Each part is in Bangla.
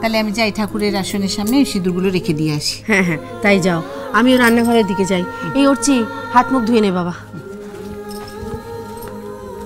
তাহলে আমি যাই ঠাকুরের আসনের সামনে ওই সিঁদুরগুলো রেখে দিয়ে আসি। হ্যাঁ হ্যাঁ তাই যাও, আমিও রান্নাঘরের দিকে যাই। এই উঠছি, হাত মুখ ধুয়ে নে বাবা।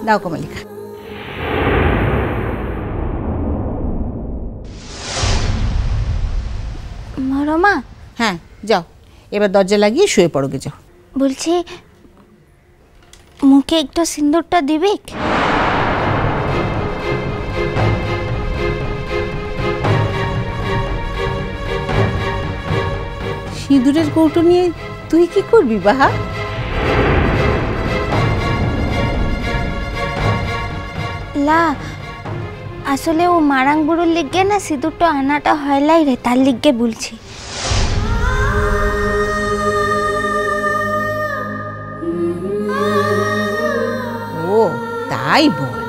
দাও কমলিকা। মা, হ্যাঁ যাও, এবার দরজা লাগিয়ে শুয়ে পড়োগে যাও। বলছি মুখে একটু সিঁদুরটা দিবে? সিঁদুরের কৌটো নিয়ে তুই কি করবি বাহা? লা আসলে ও মারাং বুড়োর লিগে না সিঁদুরটা আনাটা হয়লাই রে, তার লিগে বলছি। ও তাই বল,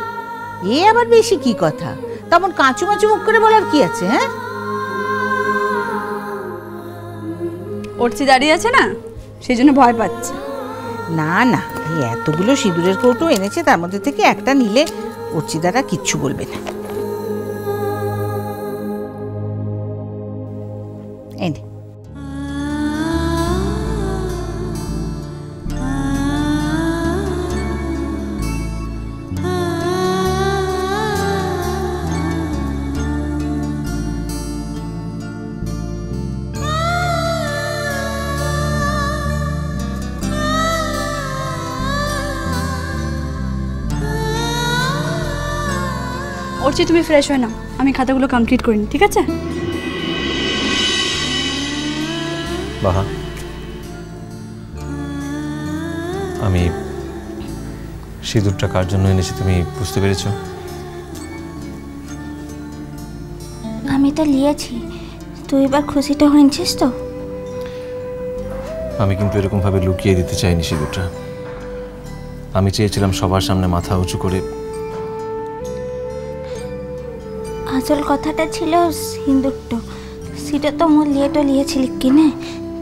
এ আবার বেশি কি কথা? তেমন কাঁচু মাচু মুখ করে বলার কি আছে? হ্যাঁ, অর্চি দাঁড়িয়ে আছে না, সেই জন্য ভয় পাচ্ছে। না না, এই এতগুলো সিঁদুরের কৌটো এনেছে, তার মধ্যে থেকে একটা নিলে অর্চিদারা কিচ্ছু বলবে না। এনে অর্চি তুমি ফ্রেশ হয়ে নাও, আমি খাতাগুলো কমপ্লিট করিনি, ঠিক আছে? বাহা, আমি সিঁদুরটা কার জন্য এনেছি তুমি বুঝতে পেরেছো? আমি তো নিয়েছি, তুই এবার খুশিটা হয়েছিস তো? আমি কিন্তু এরকম ভাবে লুকিয়ে দিতে চাইনি সিঁদুরটা। আমি চেয়েছিলাম সবার সামনে মাথা উঁচু করে। আসল কথাটা ছিল সিঁদুরটা, সেটা তো মোর লিয়েটা লিয়েছিলি কিনে।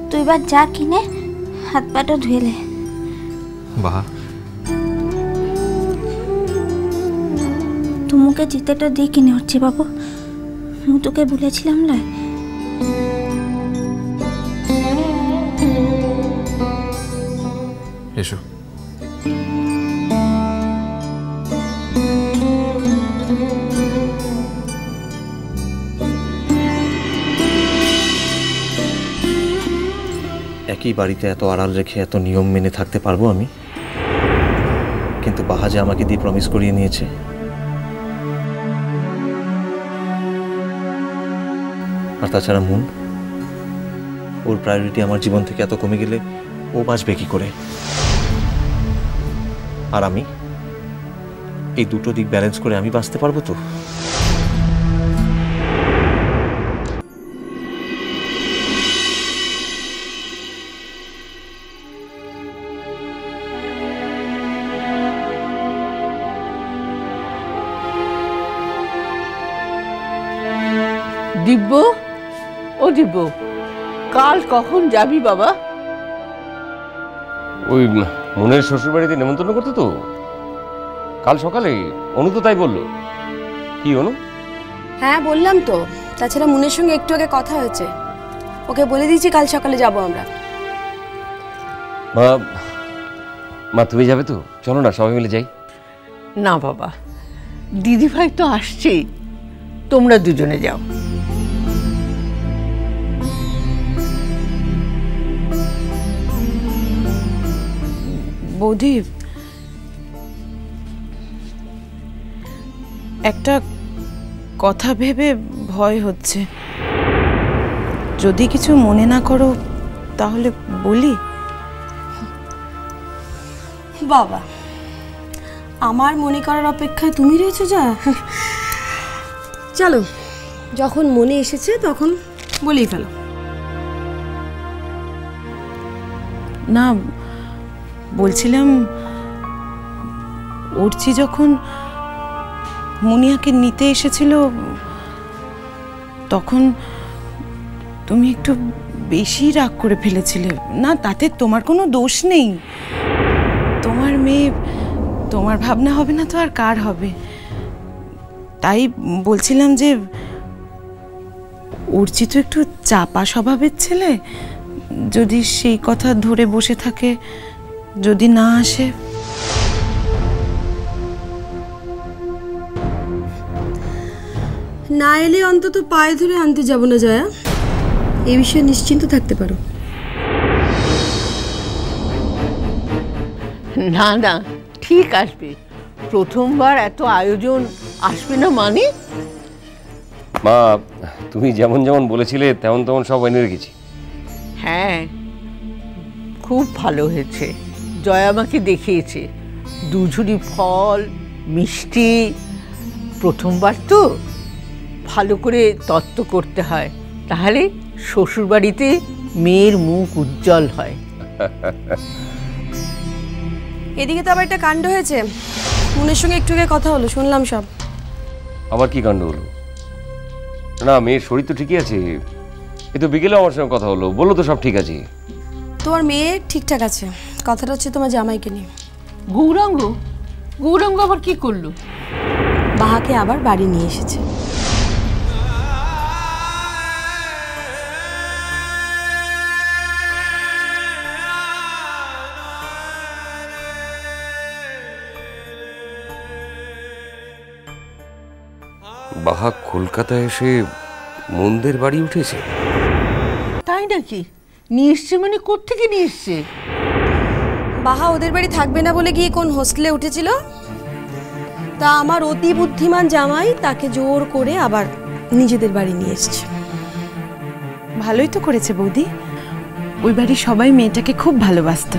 তুই এবার যা কিনে হাত পাটা ধুয়েলে। বাহা, তুমুকে জিতেটা দিয়ে কিনে হচ্ছে বাবু, আমি তোকে বলেছিলাম না। এসো। একই বাড়িতে এত আড়াল রেখে এত নিয়ম মেনে থাকতে পারবো আমি? কিন্তু বাহা যে আমাকে দিয়ে প্রমিস করিয়ে নিয়েছে। আর তাছাড়া মুন, ওর প্রায়োরিটি আমার জীবন থেকে এত কমে গেলে ও বাঁচবে কি করে? আর আমি এই দুটো দিক ব্যালেন্স করে আমি বাঁচতে পারবো তো? দিব্য, ও দিব্য, কাল কখন যাবি বাবা? ওই মনের শ্বশুর বাড়িতে নেমন্তন্ন করতে তো কাল সকালে। অনু তো তাই বললো। কি অনু? হ্যাঁ বললাম তো, তাছাড়া মুনের সঙ্গে একটু আগে কথা হয়েছে, ওকে বলে দিয়েছি কাল সকালে যাব আমরা। মা, মা তুমি যাবে তো? চলো না সবাই মিলে যাই। না বাবা, দিদিভাই তো আসছেই, তোমরা দুজনে যাও। বৌদি, একটা কথা ভেবে ভয় হচ্ছে। যদি কিছু মনে না করো তাহলে বলি। বাবা, আমার মনে করার অপেক্ষায় তুমি রয়েছো যা। চলো, যখন মনে এসেছে তখন বলেই ফেলো। না, বলছিলাম অর্চি যখন মুনিয়াকে নিতে এসেছিল তখন তুমি একটু বেশি রাগ করে ফেলেছিলে। না, তাতে তোমার কোনো দোষ নেই। তোমার মেয়ে, তোমার ভাবনা হবে না তো আর কার হবে? তাই বলছিলাম যে অর্চি তো একটু চাপা স্বভাবের ছেলে, যদি সেই কথা ধরে বসে থাকে, যদি না আসে। না এলে অন্তত পায়ে ধরে আনতে যাব না জয়া, এই বিষয়ে নিশ্চিন্ত থাকতে পারো। না না, ঠিক আসবে। প্রথমবার এত আয়োজন, আসবে না মানে? মা, তুমি যেমন যেমন বলেছিলে তেমন তেমন সব এনে রেখেছি। হ্যাঁ, খুব ভালো হয়েছে। জয়া আমাকে দেখিয়েছে দুঝুড়ি ফল, মিষ্টি। প্রথমবার তো ভালো করে তত্ত্ব করতে হয়, তাহলে শ্বশুরবাড়িতে মেয়ের মুখ উজ্জ্বল হয়। এদিকে তো আবার একটা কাণ্ড হয়েছে, মুনের সঙ্গে একটু আগে কথা হলো, শুনলাম সব। আবার কি কাণ্ড হলো? না, মেয়ের শরীর তো ঠিকই আছে। এ তো বিকেলে আমার সঙ্গে কথা হলো, বললো তো সব ঠিক আছে। তোমার মেয়ে ঠিকঠাক আছে, কথাটা হচ্ছে তোমার জামাইকে নিয়ে। গৌরাঙ্গ? গৌরাঙ্গ আবার কি করলো? বাহাকে আবার বাড়ি নিয়ে এসেছে। বাহা কলকাতায় এসে মন্দের বাড়ি উঠেছে? তাই নাকি? নিয়ে এসছে মানে কোত্থেকে নিয়ে এসছে? বাহা ওদের বাড়ি থাকবে না বলে গিয়ে কোন হোস্টেলে উঠেছিল, তা আমার অতি বুদ্ধিমান জামাই তাকে জোর করে আবার নিজেদের বাড়ি নিয়ে এসছে। ভালোই তো করেছে বৌদি, ওই বাড়ির সবাই মেয়েটাকে খুব ভালোবাসত।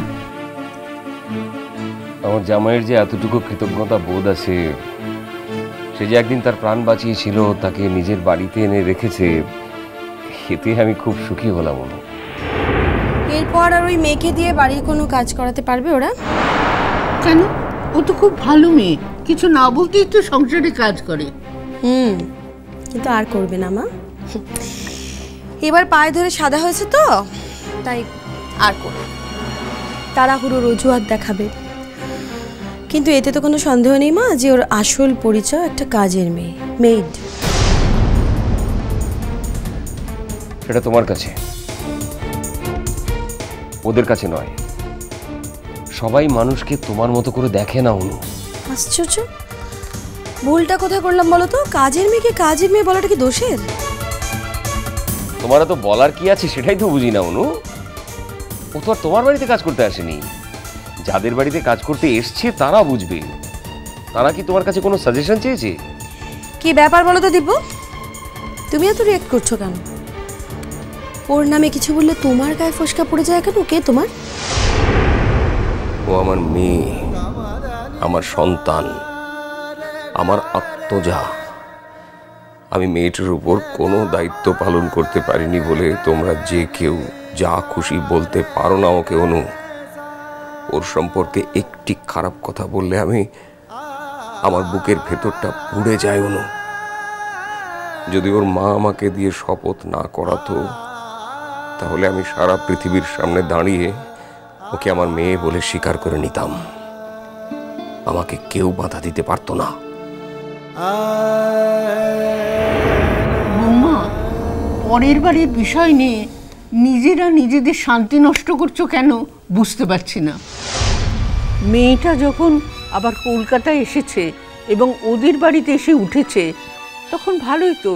আমার জামাইয়ের যে এতটুকু কৃতজ্ঞতা বোধ আছে, সে যে একদিন তার প্রাণ বাঁচিয়েছিল, তাকে নিজের বাড়িতে এনে রেখেছে, এতে আমি খুব সুখী হলাম। এরপর আর ওই মেয়েকে দিয়ে বাড়ির কোনো কাজ করাতে পারবে ওরা? কেন? ও তো খুব ভালো মেয়ে, কিছু না বলতেই তো সংসারে কাজ করে। কিন্তু আর করবে না মা, এবার পায়ে ধরে সাদা হয়েছে তো, তাই আর করবে। তাড়াহুড়োর অজুহাত দেখাবে, কিন্তু এতে তো কোনো সন্দেহ নেই মা যে ওর আসল পরিচয় একটা কাজের মেয়ে, মেইড। সেটা তোমার কাছে, ওদের কাছে নয়। সবাই মানুষকে তোমার মতো করে দেখে না অনু। আশ্চর্য, ভুলটা কোথায় করলাম বলো তো? কাজের মেয়েকে কাজের মেয়ে বলাটা কি দোষের? তোমার তো বলার কি আছে সেটাই তো বুঝি না অনু। ও তো আর তোমার বাড়িতে কাজ করতে আসেনি, যাদের বাড়িতে কাজ করতে এসছে তারা বুঝবে। তারা কি তোমার কাছে কোনো সাজেশন চেয়েছে? কি ব্যাপার বলো তো দিব্য, তুমি এত রিয়েক্ট করছো কেন? ওর নামে কিছু বললে তোমার গায়ে ফসকা পড়ে যায় কেন? কে তোমার? ও আমার মেয়ে, আমার সন্তান, আমার আত্মজা। আমি মেয়েটার উপর কোনো দায়িত্ব পালন করতে পারিনি বলে তোমরা যে কেউ যা খুশি বলতে পারো না ওকে অনু। ওর সম্পর্কে একটি খারাপ কথা বললে আমার বুকের ভেতরটা পুড়ে যায় অনু। যদি ওর মা আমাকে দিয়ে শপথ না করাতো, তাহলে আমি সারা পৃথিবীর সামনে দাঁড়িয়ে ওকে আমার মেয়ে বলে স্বীকার করে নিতাম। আমাকে কেউ বাধা দিতে পারতো না। বৌমা, পরের বাড়ির বিষয় নিয়ে নিজেরা নিজেদের শান্তি নষ্ট করছো কেন বুঝতে পারছি না। মেয়েটা যখন আবার কলকাতায় এসেছে এবং ওদের বাড়িতে এসে উঠেছে, তখন ভালোই তো।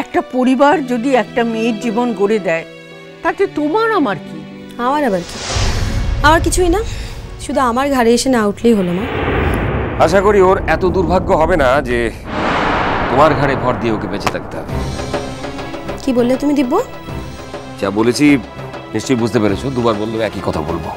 একটা পরিবার যদি একটা মেয়ের জীবন গড়ে দেয়, তাতে তোমার আমার কি? আমার আবার কি? আমার কিছুই না, শুধু আমার ঘাড়ে এসে না উঠলেই হলো মা। আশা করি ওর এত দুর্ভাগ্য হবে না যে তোমার ঘাড়ে ভর দিয়ে ওকে বেঁচে থাকতে হবে। কি বললে তুমি দিব্য? যা বলেছি নিশ্চয়ই বুঝতে পেরেছো, দুবার বললেও একই কথা বলবো।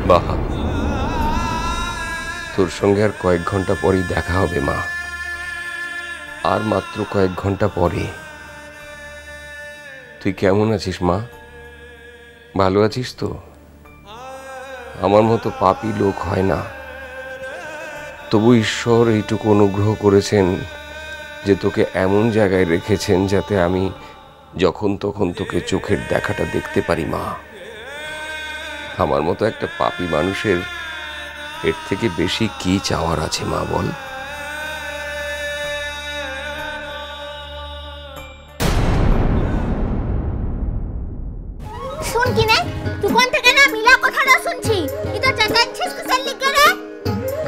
বাহা, তোর সঙ্গে আর কয়েক ঘন্টা পরেই দেখা হবে মা। আর মাত্র কয়েক ঘন্টা পরে। তুই কেমন আছিস মা? ভালো আছিস তো? আমার মতো পাপী লোক হয় না, তবু ঈশ্বর এইটুকু অনুগ্রহ করেছেন যে তোকে এমন জায়গায় রেখেছেন যাতে আমি যখন তখন তোকে চোখের দেখাটা দেখতে পারি মা। আমার মতো একটা পাপী মানুষের এর থেকে বেশি কি চাওয়ার আছে মা, বল? শুন কিনে তুই কোন থেকে না মিলা কথাটা শুনছি, এটা চেঁচাচ্ছিস কিসের লিগে রে?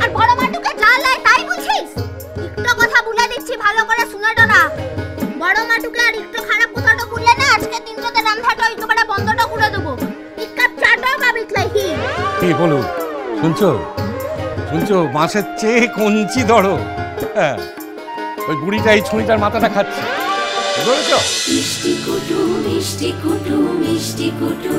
আর বড় মাটুকে যা লাই তাই বুঝিস? একটু কথা বলে দিচ্ছি, ভালো করে শুনেটো না। বড় মাটুকে আর একটু খারাপ কথাটা বললে না আজকে দিনটাতে রান্নাটা একেবারে বন্ধটা করে দেবো। এক কাপ চাটাও পাবিস লাইহি। কি বলো? শুনছো শুনছো? মাছের চেয়ে কঞ্চি ধরো। হ্যাঁ, ওই বুড়িটা এই ছুরিটার মাথাটা খাচ্ছে, বুঝতে পেরেছো? মিষ্টি কুটু মিষ্টি কুটু মিষ্টি কুটু।